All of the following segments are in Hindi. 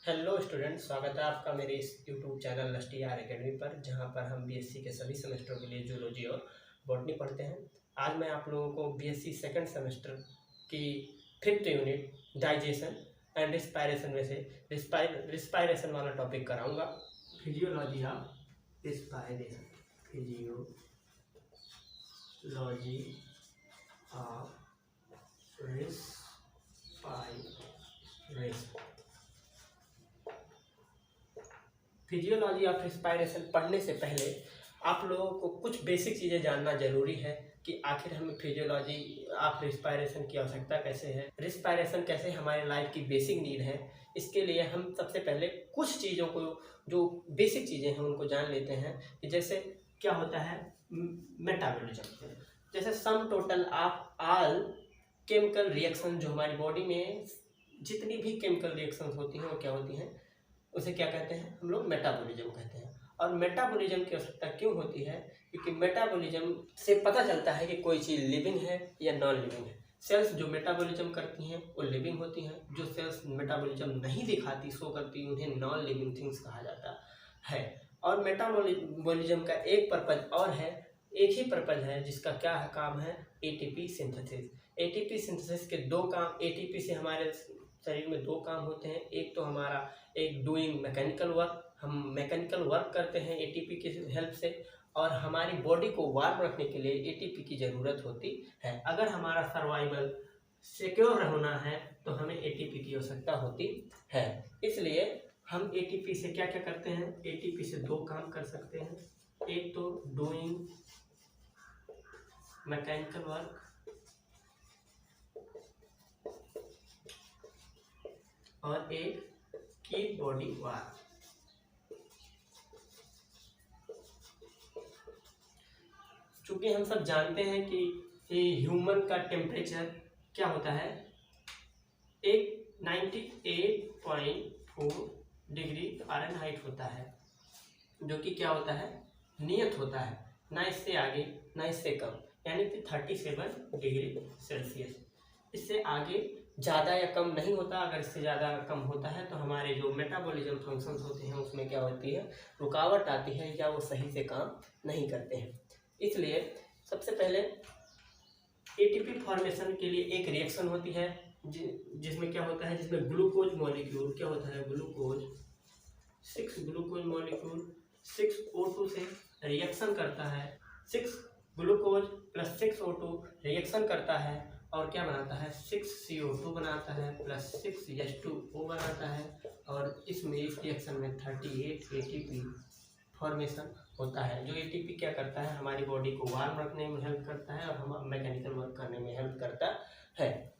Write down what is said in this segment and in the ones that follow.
हेलो स्टूडेंट, स्वागत है आपका मेरे इस यूट्यूब चैनल लस्टियार एकेडमी पर, जहां पर हम बीएससी के सभी सेमेस्टरों के लिए जूलॉजी और बॉटनी पढ़ते हैं। आज मैं आप लोगों को बीएससी सेकंड सेमेस्टर की 5th unit digestion and respiration में से रिस्पायरेशन वाला टॉपिक कराऊंगा। Physiology of respiration, physiology of respiration. Physiology of respiration पढ़ने से पहले आप लोगों को कुछ बेसिक चीज़ें जानना जरूरी है कि आखिर हमें फिजियोलॉजी ऑफ रिस्पायरेशन की आवश्यकता कैसे है, रिस्पायरेशन कैसे हमारे लाइफ की बेसिक नीड है। इसके लिए हम सबसे पहले कुछ चीज़ों को, जो बेसिक चीज़ें हैं उनको जान लेते हैं कि जैसे क्या होता है मेटाबॉलिज्म। जैसे sum total of all chemical reaction, जो हमारी बॉडी में जितनी भी केमिकल रिएक्शंस होती हैं वो क्या होती हैं, उसे क्या कहते हैं, हम लोग मेटाबॉलिज्म कहते हैं। और मेटाबॉलिज्म की आवश्यकता क्यों होती है? क्योंकि मेटाबॉलिज्म से पता चलता है कि कोई चीज़ लिविंग है या नॉन लिविंग है। सेल्स जो मेटाबॉलिज्म करती हैं वो लिविंग होती हैं, जो सेल्स मेटाबॉलिज्म नहीं दिखाती, शो करती, उन्हें नॉन लिविंग थिंग्स कहा जाता है। और मेटाबॉलिज्म का एक पर्पज और है, एक ही पर्पज है जिसका क्या काम है, एटीपी सिंथेसिस। एटीपी सिंथेसिस के दो काम, एटीपी से हमारे शरीर में दो काम होते हैं। एक तो हमारा एक डूइंग मैकेनिकल वर्क, हम मैकेनिकल वर्क करते हैं एटीपी की हेल्प से, और हमारी बॉडी को वार्म रखने के लिए एटीपी की ज़रूरत होती है। अगर हमारा सर्वाइवल सिक्योर होना है तो हमें एटीपी की आवश्यकता होती है। इसलिए हम एटीपी से क्या क्या करते हैं, एटीपी से दो काम कर सकते हैं। एक तो डूइंग मैकेनिकल वर्क, और एक कीप बॉडी वार्म। चूंकि हम सब जानते हैं कि ह्यूमन का टेम्परेचर क्या होता है, एक 98.4 डिग्री फ़ारेनहाइट होता है, जो कि क्या होता है, नियत होता है, ना इससे आगे ना इससे कम, यानी कि 37 डिग्री सेल्सियस। इससे आगे ज़्यादा या कम नहीं होता। अगर इससे ज़्यादा कम होता है तो हमारे जो मेटाबॉलिज्म फंक्शंस होते हैं उसमें क्या होती है, रुकावट आती है, या वो सही से काम नहीं करते हैं। इसलिए सबसे पहले एटीपी फॉर्मेशन के लिए एक रिएक्शन होती है जिसमें क्या होता है, जिसमें ग्लूकोज मॉलिक्यूल क्या होता है, ग्लूकोज 6 ग्लूकोज मॉलिक्यूल 6O2 से रिएक्शन करता है। 6 ग्लूकोज प्लस 6O2 रिएक्शन करता है और क्या बनाता है, 6CO2 बनाता है प्लस 6H2O बनाता है, और इसमें इस रिएक्शन में 38 एटीपी फॉर्मेशन होता है। जो एटीपी क्या करता है, हमारी बॉडी को वार्म रखने में हेल्प करता है और हम मैकेनिकल वर्क करने में हेल्प करता है।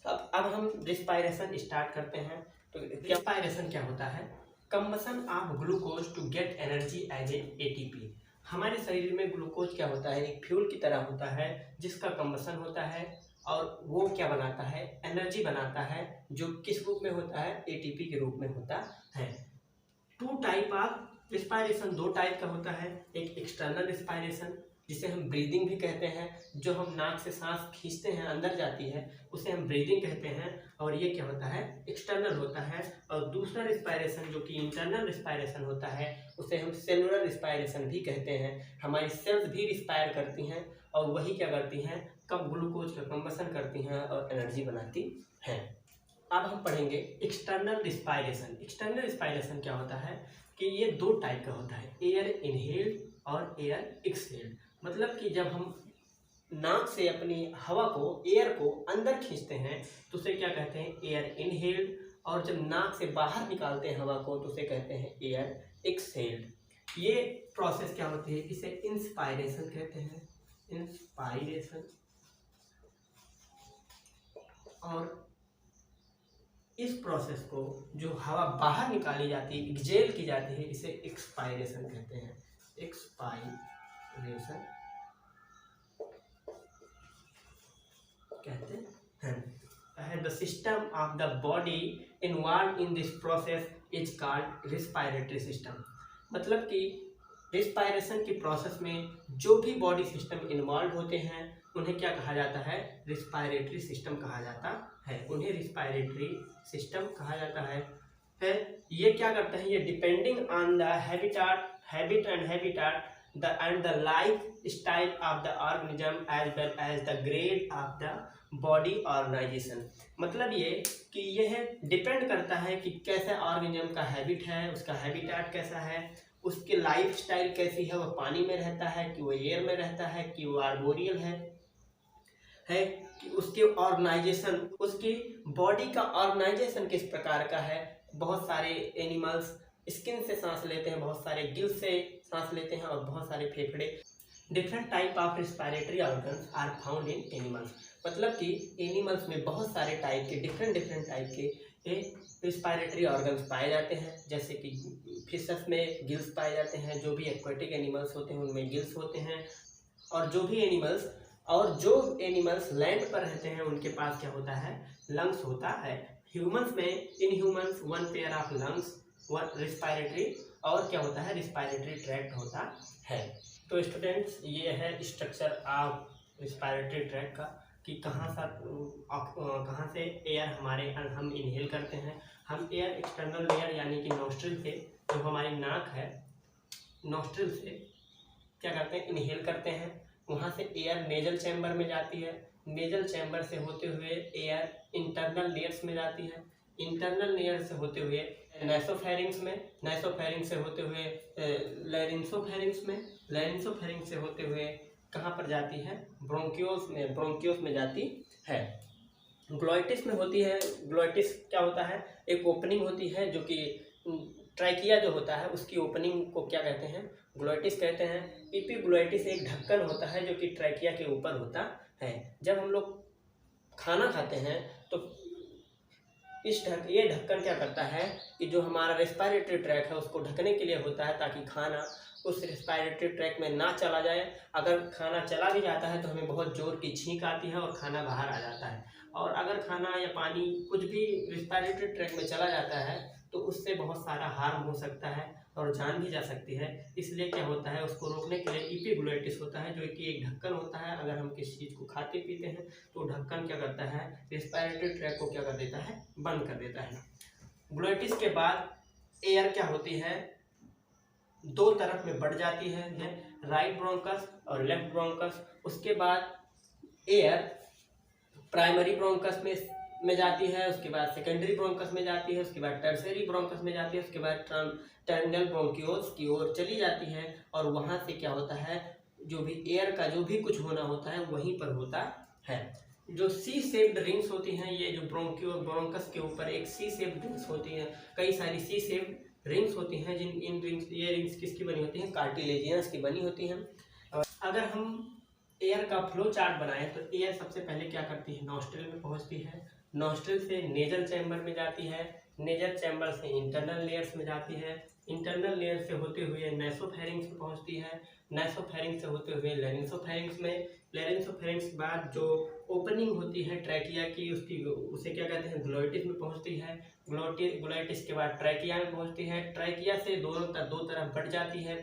अब हम रिस्पायरेशन स्टार्ट करते हैं। तो रिस्पायरेशन क्या होता है, combustion of glucose to get energy as a ATP. हमारे शरीर में ग्लूकोज क्या होता है, एक फ्यूल की तरह होता है जिसका कंबसन होता है, और वो क्या बनाता है, एनर्जी बनाता है, जो किस रूप में होता है, एटीपी के रूप में होता है। टू टाइप ऑफ रिस्पायरेशन, दो टाइप का होता है। एक एक्सटर्नल रिस्पायरेशन जिसे हम ब्रीदिंग भी कहते हैं, जो हम नाक से सांस खींचते हैं अंदर जाती है, उसे हम ब्रीदिंग कहते हैं, और ये क्या होता है, एक्सटर्नल होता है। और दूसरा रिस्पायरेशन जो कि इंटरनल रिस्पायरेशन होता है, उसे हम सेलुलर रिस्पायरेशन भी कहते हैं। हमारी सेल्स भी रिस्पायर करती हैं और वही क्या करती हैं, कब ग्लूकोज का कंबसन करती हैं और एनर्जी बनाती हैं। अब हम पढ़ेंगे एक्सटर्नल रिस्पायरेशन। एक्सटर्नल रिस्पायरेशन क्या होता है कि ये दो टाइप का होता है, एयर इनहेल्ड और एयर एक्सहेल्ड। मतलब कि जब हम नाक से अपनी हवा को, एयर को अंदर खींचते हैं तो उसे क्या कहते हैं, एयर इनहेल्ड, और जब नाक से बाहर निकालते हैं हवा को तो उसे कहते हैं एयर एक्सहेल्ड। ये प्रोसेस क्या होती है, इसे इंस्पायरेशन कहते हैं, इंस्पायरेशन। और इस प्रोसेस को, जो हवा बाहर निकाली जाती है, एक्सहेल की जाती है, इसे एक्सपायरेशन कहते हैं, एक्सपायरेशन कहते हैं। The system of the body involve in this process is called respiratory system. मतलब कि रिस्पायरेशन की प्रोसेस में जो भी बॉडी सिस्टम इन्वॉल्व होते हैं उन्हें क्या कहा जाता है, रिस्पायरेटरी सिस्टम कहा जाता है, उन्हें रिस्पायरेटरी सिस्टम कहा जाता है। फिर ये क्या करता है, ये depending on the habit and habitat the lifestyle of the organism as well as the grade of the body organisation. मतलब ये कि यह डिपेंड करता है कि कैसा ऑर्गेनिज्म का हैबिट है, उसका हैबिटाट कैसा है, उसकी लाइफ स्टाइल कैसी है, वो पानी में रहता है कि वो एयर में रहता है कि वो आर्बोरियल है कि उसके ऑर्गेनाइजेशन, उसकी बॉडी का ऑर्गेनाइजेशन किस प्रकार का है। बहुत सारे एनिमल्स स्किन से सांस लेते हैं, बहुत सारे गिल से सांस लेते हैं और बहुत सारे फेफड़े। Different type of respiratory organs are found in animals. मतलब कि एनिमल्स में बहुत सारे टाइप के डिफरेंट टाइप के रिस्पायरेटरी ऑर्गन्स पाए जाते हैं। जैसे कि फिशेस में गिल्स पाए जाते हैं, जो भी एक्वेटिक एनिमल्स होते हैं उनमें गिल्स होते हैं, और जो एनिमल्स लैंड पर रहते हैं उनके पास क्या होता है, लंग्स होता है। ह्यूमंस में in humans one pair of lungs, one respiratory, और क्या होता है, रिस्पायरेटरी ट्रैक्ट होता है। तो स्टूडेंट्स ये है स्ट्रक्चर ऑफ रिस्पायरेटरी ट्रैक्ट का, कि कहाँ से एयर हम इनहेल करते हैं। हम एयर एक्सटर्नल लेयर यानी कि नॉस्ट्रिल से, जो हमारी नाक है, नॉस्ट्रिल से क्या करते हैं, इनहेल करते हैं। वहाँ से एयर नेजल चैम्बर में जाती है, नेजल चैम्बर से होते हुए एयर इंटरनल लेयर्स में जाती है, इंटरनल लेयर से होते हुए नासोफेरिंग्स में, नासोफेरिंग्स से होते हुए लैरिंसोफेरिंग्स में, लैरिंसोफेरिंग्स से होते हुए कहाँ पर जाती है, ब्रोंकियोस में जाती है। ग्लोटिस में होती है। ग्लोटिस क्या होता है, एक ओपनिंग होती है जो कि ट्रैकिया जो होता है उसकी ओपनिंग को क्या कहते हैं, ग्लोटिस कहते हैं। एपिग्लोटिस एक ढक्कन होता है जो कि ट्रैकिया के ऊपर होता है। जब हम लोग खाना खाते हैं तो ये ढक्कन क्या करता है कि जो हमारा रेस्पिरेटरी ट्रैक है उसको ढकने के लिए होता है, ताकि खाना उस रेस्पिरेटरी ट्रैक में ना चला जाए। अगर खाना चला भी जाता है तो हमें बहुत जोर की छींक आती है और खाना बाहर आ जाता है। और अगर खाना या पानी कुछ भी रेस्पिरेटरी ट्रैक में चला जाता है तो उससे बहुत सारा हार्म हो सकता है और जान भी जा सकती है। इसलिए क्या होता है, उसको रोकने के लिए एपिग्लोटिस होता है, जो कि एक ढक्कन होता है। अगर हम किसी चीज़ को खाते पीते हैं तो ढक्कन क्या करता है, रेस्पिरेटरी ट्रैक को क्या कर देता है, बंद कर देता है। ग्लोटिस के बाद एयर क्या होती है, दो तरफ में बढ़ जाती है, राइट ब्रोंकस और लेफ्ट ब्रोंकस। उसके बाद एयर प्राइमरी ब्रोंकस में जाती है, उसके बाद सेकेंडरी ब्रोंकस में जाती है, उसके बाद टर्सरी ब्रोंकस में जाती है, उसके बाद टर्मिनल ब्रोंकियोल्स की ओर चली जाती है। और वहाँ से क्या होता है, जो भी एयर का जो भी कुछ होना होता है वहीं पर होता है। जो सी शेप्ड रिंग्स होती हैं, ये जो ब्रोंकस के ऊपर एक सी शेप्ड रिंग्स होती हैं, कई सारी सी शेप्ड रिंग्स होती हैं। ये रिंग्स किसकी बनी होती हैं, कार्टिलेजियंस की बनी होती हैं। अगर हम एयर का फ्लो चार्ट बनाएं तो एयर सबसे पहले क्या करती है, नॉस्ट्रिल में पहुंचती है, नॉस्ट्रिल से नेजल चैम्बर में जाती है, नेजल चैम्बर से इंटरनल लेयर्स में जाती है, इंटरनल लेयर से होते हुए नासोफेरिंग्स में पहुंचती है, नासोफेरिंग्स से होते हुए लैरिंसोफेरिंग्स में, लैरिंसोफेरिंग्स के बाद जो ओपनिंग होती है ट्रैकिया की, उसे क्या कहते हैं, ग्लोटिस में पहुंचती है, ग्लोटिस के बाद ट्रैकिया में पहुंचती है, ट्रैकिया से दो तरफ बढ़ जाती है,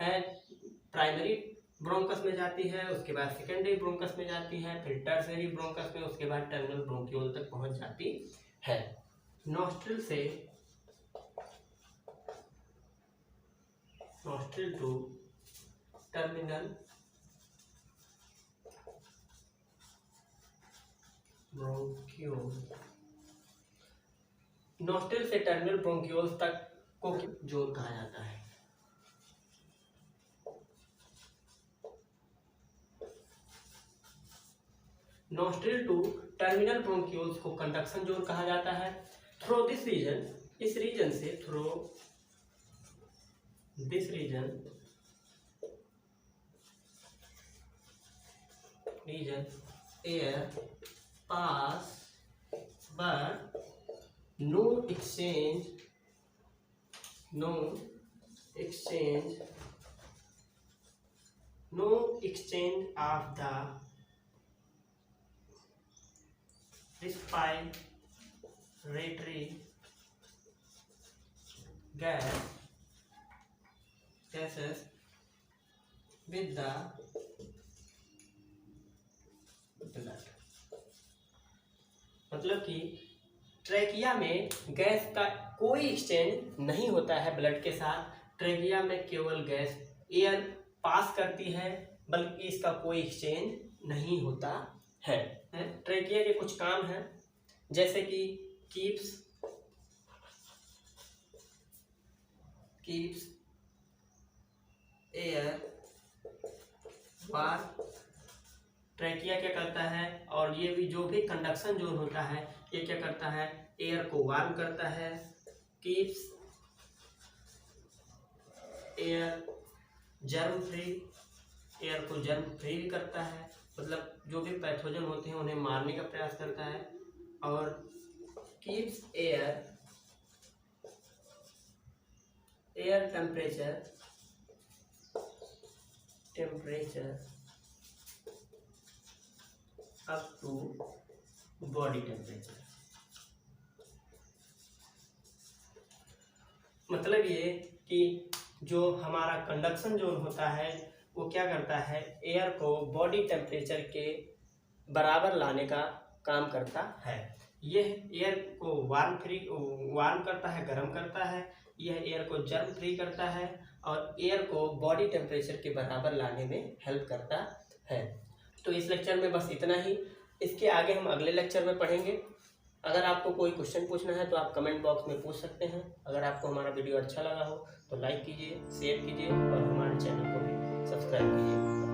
प्राइमरी ब्रोंकस में जाती है, उसके बाद सेकेंडरी ब्रोंकस में जाती है, फिर टर्सरी ब्रोंकस में, उसके बाद टर्मिनल ब्रोंकियोल तक पहुंच जाती है। Nostril to terminal bronchiole, nostril से टर्मिनल ब्रोंकियोल तक को जोन कहा जाता है। नॉस्ट्रिल टू टर्मिनल ब्रोंकियोल्स को कंडक्शन जोन कहा जाता है। थ्रो दिस रीजन, इस रीजन से, through this region air pass but no exchange of the respiratory gases with the blood। मतलब कि ट्रेकिया में गैस का कोई एक्सचेंज नहीं होता है ब्लड के साथ। ट्रेकिया में केवल गैस एयर पास करती है, बल्कि इसका कोई एक्सचेंज नहीं होता है। ट्रेकिया के कुछ काम हैं, जैसे कि कीप्स एयर वार्म। ट्रेकिया क्या करता है, और ये भी जो भी कंडक्शन जोन होता है ये क्या करता है, एयर को वार्म करता है। Keeps air germ free, air को जर्म फ्री भी करता है, मतलब जो भी पैथोजन होते हैं उन्हें मारने का प्रयास करता है। और keeps air temperature up to body temperature. मतलब ये कि जो हमारा कंडक्शन जोन होता है वो क्या करता है, एयर को बॉडी टेम्परेचर के बराबर लाने का काम करता है। यह एयर को वार्म करता है, गर्म करता है। यह एयर को जर्म फ्री करता है और एयर को बॉडी टेम्परेचर के बराबर लाने में हेल्प करता है। तो इस लेक्चर में बस इतना ही। इसके आगे हम अगले लेक्चर में पढ़ेंगे। अगर आपको कोई क्वेश्चन पूछना है तो आप कमेंट बॉक्स में पूछ सकते हैं। अगर आपको हमारा वीडियो अच्छा लगा हो तो लाइक कीजिए, शेयर कीजिए और हमारे चैनल को भी सब्सक्राइब कीजिए।